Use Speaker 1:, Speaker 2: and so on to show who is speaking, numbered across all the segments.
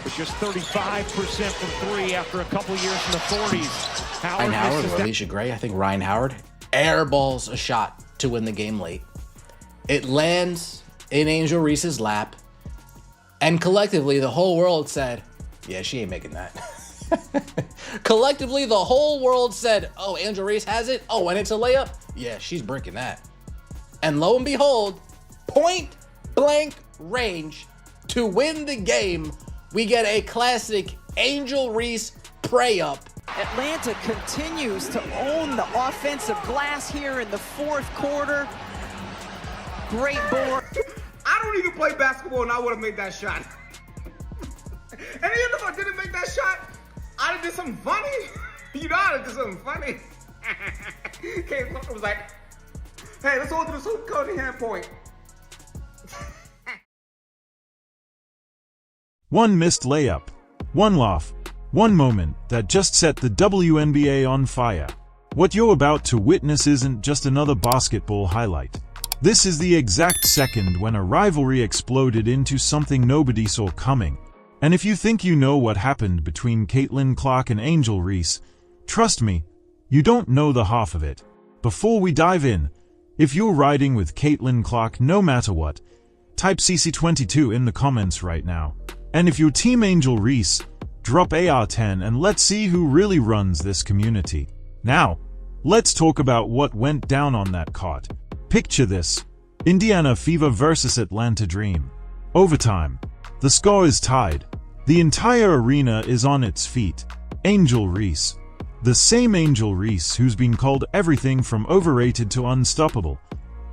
Speaker 1: but just 35% from three after a couple years in the 40s.
Speaker 2: Ryan Howard or Alicia Gray, I think Ryan Howard, airballs a shot to win the game late. It lands in Angel Reese's lap, and collectively the whole world said, yeah, she ain't making that. Collectively, the whole world said, oh, Angel Reese has it? Oh, and it's a layup? Yeah, she's breaking that. And lo and behold, point blank range to win the game, we get a classic Angel Reese pray-up.
Speaker 3: Atlanta continues to own the offensive glass here in the fourth quarter. Great board.
Speaker 4: I don't even play basketball and I would have made that shot. And even if I didn't make that shot, I'd have did something funny. You know, I'd have did something funny. Okay, I was like, hey, let's all do this hoop code hand point.
Speaker 5: One missed layup, one laugh, one moment that just set the WNBA on fire. What you're about to witness isn't just another basketball highlight. This is the exact second when a rivalry exploded into something nobody saw coming. And if you think you know what happened between Caitlin Clark and Angel Reese, trust me, you don't know the half of it. Before we dive in, if you're riding with Caitlin Clark no matter what, type CC22 in the comments right now. And if you're Team Angel Reese, drop AR10 and let's see who really runs this community. Now, let's talk about what went down on that court. Picture this: Indiana Fever versus Atlanta Dream. Overtime. The score is tied. The entire arena is on its feet. Angel Reese, the same Angel Reese who's been called everything from overrated to unstoppable,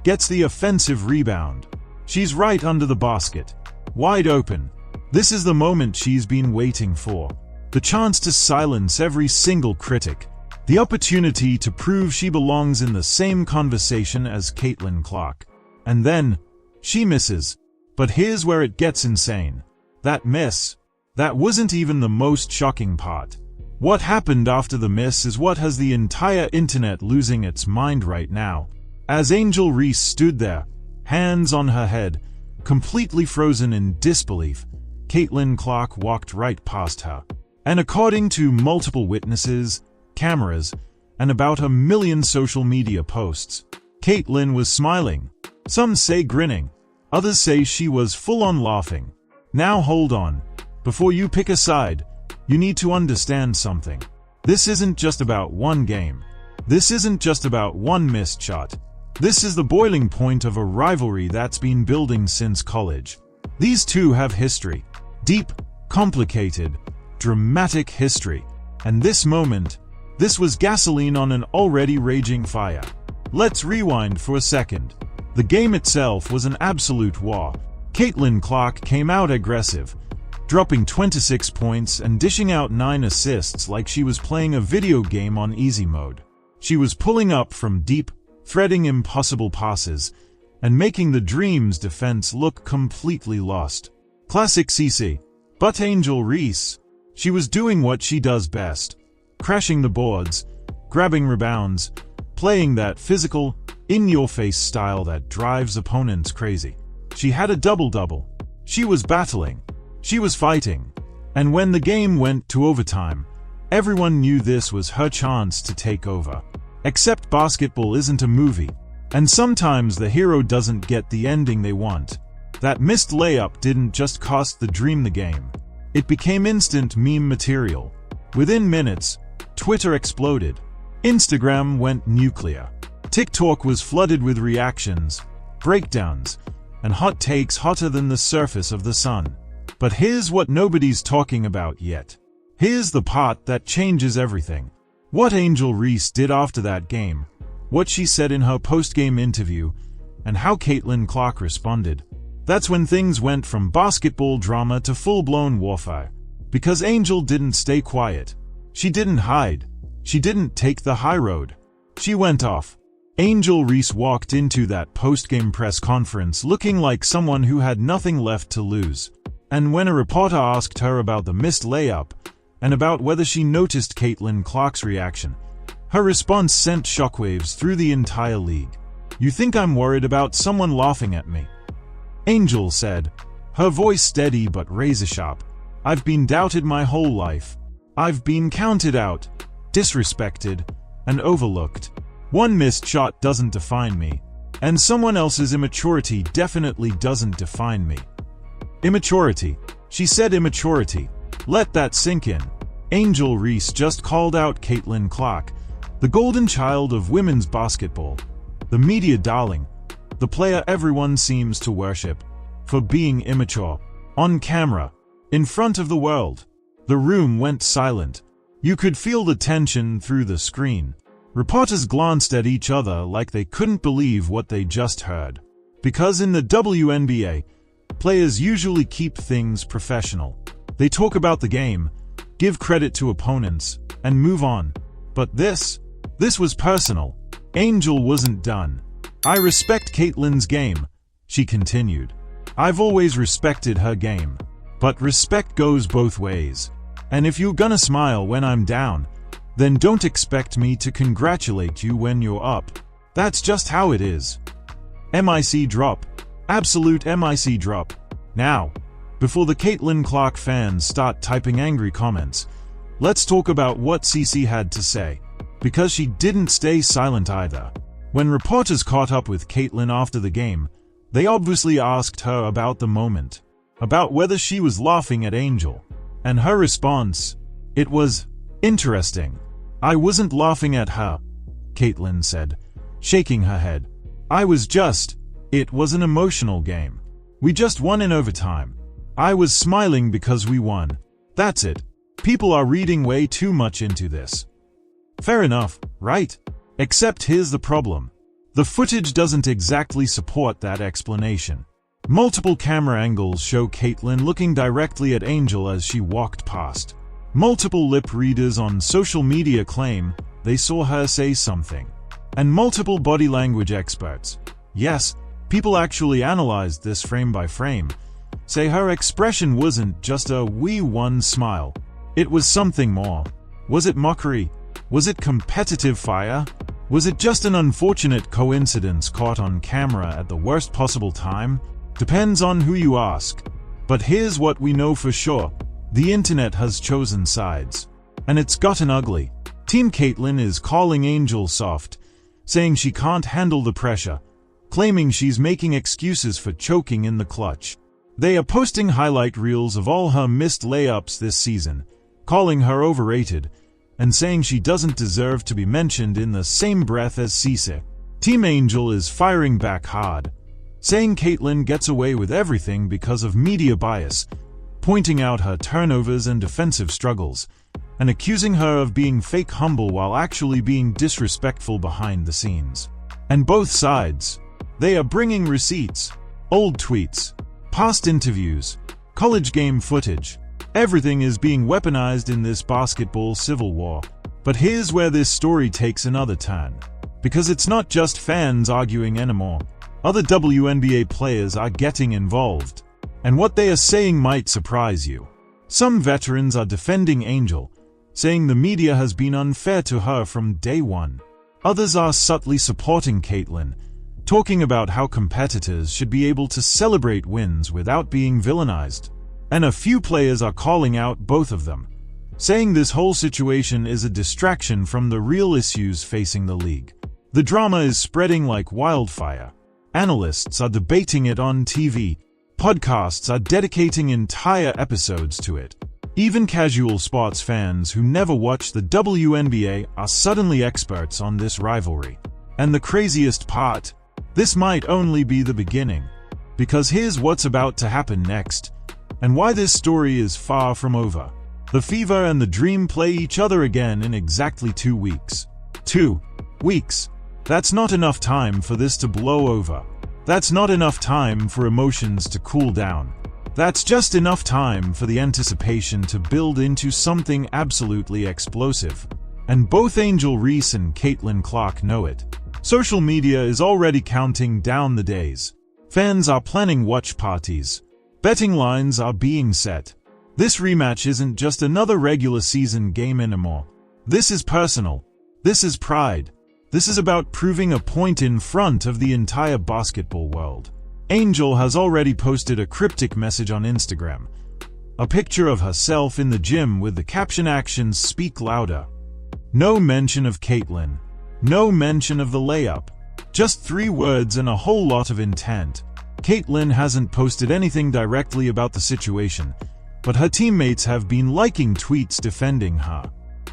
Speaker 5: gets the offensive rebound. She's right under the basket, wide open. This is the moment she's been waiting for. The chance to silence every single critic. The opportunity to prove she belongs in the same conversation as Caitlin Clark. And then, she misses. But here's where it gets insane. That miss, that wasn't even the most shocking part. What happened after the miss is what has the entire internet losing its mind right now. As Angel Reese stood there, hands on her head, completely frozen in disbelief, Caitlin Clark walked right past her. And according to multiple witnesses, cameras, and about 1 million social media posts, Caitlin was smiling. Some say grinning. Others say she was full-on laughing. Now hold on. Before you pick a side, you need to understand something. This isn't just about one game. This isn't just about one missed shot. This is the boiling point of a rivalry that's been building since college. These two have history. Deep, complicated, dramatic history. And this moment, this was gasoline on an already raging fire. Let's rewind for a second. The game itself was an absolute war. Caitlin Clark came out aggressive, dropping 26 points and dishing out 9 assists like she was playing a video game on easy mode. She was pulling up from deep, threading impossible passes, and making the Dream's defense look completely lost. Classic CC. But Angel Reese, she was doing what she does best. Crashing the boards, grabbing rebounds, playing that physical, in-your-face style that drives opponents crazy. She had a double-double. She was battling. She was fighting. And when the game went to overtime, everyone knew this was her chance to take over. Except basketball isn't a movie. And sometimes the hero doesn't get the ending they want. That missed layup didn't just cost the Dream the game. It became instant meme material. Within minutes, Twitter exploded. Instagram went nuclear. TikTok was flooded with reactions, breakdowns, and hot takes hotter than the surface of the sun. But here's what nobody's talking about yet. Here's the part that changes everything. What Angel Reese did after that game, what she said in her post-game interview, and how Caitlin Clark responded. That's when things went from basketball drama to full-blown warfare. Because Angel didn't stay quiet. She didn't hide. She didn't take the high road. She went off. Angel Reese walked into that post-game press conference looking like someone who had nothing left to lose. And when a reporter asked her about the missed layup, and about whether she noticed Caitlin Clark's reaction, her response sent shockwaves through the entire league. "You think I'm worried about someone laughing at me?" Angel said, her voice steady but razor-sharp. I've been doubted my whole life. I've been counted out, disrespected, and overlooked. One missed shot doesn't define me, and someone else's immaturity definitely doesn't define me. Immaturity. She said immaturity. Let that sink in. Angel Reese just called out Caitlin Clark, the golden child of women's basketball, the media darling, the player everyone seems to worship, for being immature. On camera, in front of the world. The room went silent. You could feel the tension through the screen. Reporters glanced at each other like they couldn't believe what they just heard. Because in the WNBA, players usually keep things professional. They talk about the game, give credit to opponents, and move on. But this was personal. Angel wasn't done. I respect Caitlin's game, she continued. I've always respected her game. But respect goes both ways. And if you're gonna smile when I'm down, then don't expect me to congratulate you when you're up. That's just how it is. MIC drop. Absolute MIC drop. Now, before the Caitlin Clark fans start typing angry comments, let's talk about what CC had to say. Because she didn't stay silent either. When reporters caught up with Caitlin after the game, they obviously asked her about the moment, about whether she was laughing at Angel. And her response, it was interesting. I wasn't laughing at her, Caitlin said, shaking her head. It was an emotional game. We just won in overtime. I was smiling because we won. That's it. People are reading way too much into this. Fair enough, right? Except here's the problem. The footage doesn't exactly support that explanation. Multiple camera angles show Caitlin looking directly at Angel as she walked past. Multiple lip readers on social media claim they saw her say something. And multiple body language experts, yes, people actually analyzed this frame by frame, say her expression wasn't just a "we won" smile. It was something more. Was it mockery? Was it competitive fire? Was it just an unfortunate coincidence caught on camera at the worst possible time? Depends on who you ask. But here's what we know for sure. The internet has chosen sides. And it's gotten ugly. Team Caitlin is calling Angel soft, saying she can't handle the pressure, claiming she's making excuses for choking in the clutch. They are posting highlight reels of all her missed layups this season, calling her overrated, and saying she doesn't deserve to be mentioned in the same breath as Cece. Team Angel is firing back hard, saying Caitlin gets away with everything because of media bias, pointing out her turnovers and defensive struggles, and accusing her of being fake humble while actually being disrespectful behind the scenes. And both sides, they are bringing receipts, old tweets, past interviews, college game footage. Everything is being weaponized in this basketball civil war. But here's where this story takes another turn. Because it's not just fans arguing anymore. Other WNBA players are getting involved. And what they are saying might surprise you. Some veterans are defending Angel, saying the media has been unfair to her from day one. Others are subtly supporting Caitlin, talking about how competitors should be able to celebrate wins without being villainized. And a few players are calling out both of them, saying this whole situation is a distraction from the real issues facing the league. The drama is spreading like wildfire. Analysts are debating it on TV. Podcasts are dedicating entire episodes to it. Even casual sports fans who never watch the WNBA are suddenly experts on this rivalry. And the craziest part, this might only be the beginning. Because here's what's about to happen next, and why this story is far from over. The Fever and the Dream play each other again in exactly 2 weeks. 2 weeks. That's not enough time for this to blow over. That's not enough time for emotions to cool down. That's just enough time for the anticipation to build into something absolutely explosive. And both Angel Reese and Caitlin Clark know it. Social media is already counting down the days. Fans are planning watch parties. Betting lines are being set. This rematch isn't just another regular season game anymore. This is personal. This is pride. This is about proving a point in front of the entire basketball world. Angel has already posted a cryptic message on Instagram. A picture of herself in the gym with the caption "Actions speak louder." No mention of Caitlyn. No mention of the layup. Just 3 words and a whole lot of intent. Caitlyn hasn't posted anything directly about the situation, but her teammates have been liking tweets defending her.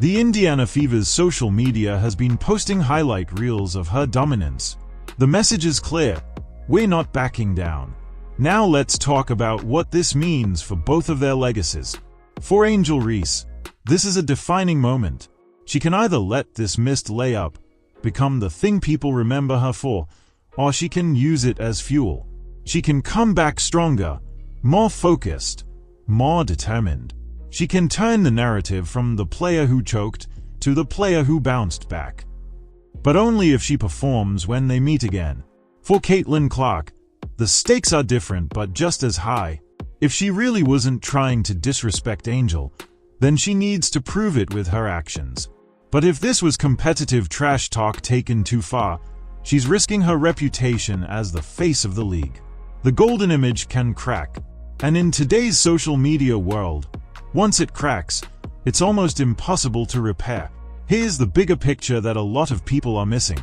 Speaker 5: The Indiana Fever's social media has been posting highlight reels of her dominance. The message is clear: we're not backing down. Now let's talk about what this means for both of their legacies. For Angel Reese, this is a defining moment. She can either let this missed layup become the thing people remember her for, or she can use it as fuel. She can come back stronger, more focused, more determined. She can turn the narrative from the player who choked to the player who bounced back. But only if she performs when they meet again. For Caitlin Clark, the stakes are different but just as high. If she really wasn't trying to disrespect Angel, then she needs to prove it with her actions. But if this was competitive trash talk taken too far, she's risking her reputation as the face of the league. The golden image can crack, and in today's social media world, once it cracks, it's almost impossible to repair. Here's the bigger picture that a lot of people are missing.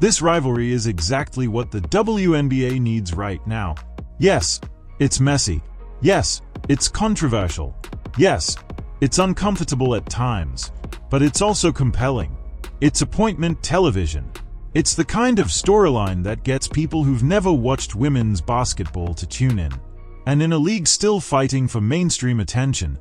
Speaker 5: This rivalry is exactly what the WNBA needs right now. Yes, it's messy. Yes, it's controversial. Yes, it's uncomfortable at times. But it's also compelling. It's appointment television. It's the kind of storyline that gets people who've never watched women's basketball to tune in. And in a league still fighting for mainstream attention,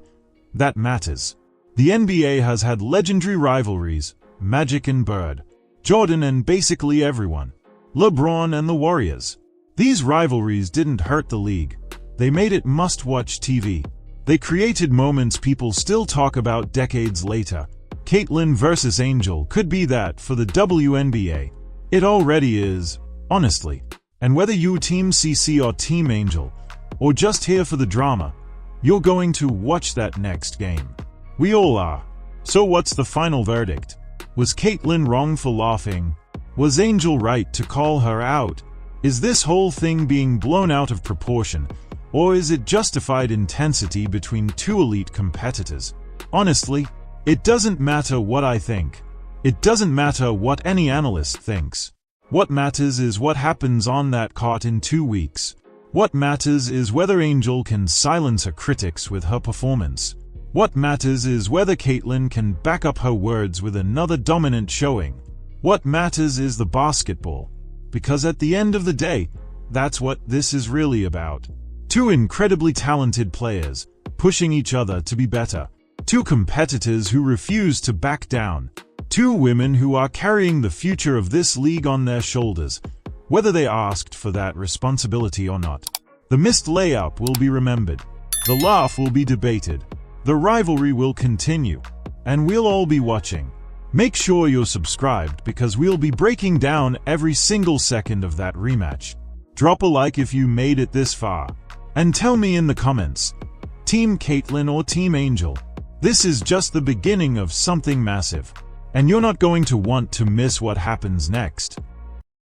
Speaker 5: that matters. The NBA has had legendary rivalries: Magic and Bird, Jordan and basically everyone, LeBron and the Warriors. These rivalries didn't hurt the league. They made it must-watch TV. They created moments people still talk about decades later. Caitlyn versus Angel could be that for the WNBA. It already is, honestly. And whether you're Team CC or Team Angel, or just here for the drama, you're going to watch that next game. We all are. So what's the final verdict? Was Caitlyn wrong for laughing? Was Angel right to call her out? Is this whole thing being blown out of proportion, or is it justified intensity between 2 elite competitors? Honestly, it doesn't matter what I think. It doesn't matter what any analyst thinks. What matters is what happens on that court in 2 weeks. What matters is whether Angel can silence her critics with her performance. What matters is whether Caitlyn can back up her words with another dominant showing. What matters is the basketball. Because at the end of the day, that's what this is really about. 2 incredibly talented players, pushing each other to be better. 2 competitors who refuse to back down. 2 women who are carrying the future of this league on their shoulders, whether they asked for that responsibility or not. The missed layup will be remembered. The laugh will be debated. The rivalry will continue. And we'll all be watching. Make sure you're subscribed because we'll be breaking down every single second of that rematch. Drop a like if you made it this far. And tell me in the comments, Team Caitlyn or Team Angel? This is just the beginning of something massive. And you're not going to want to miss what happens next.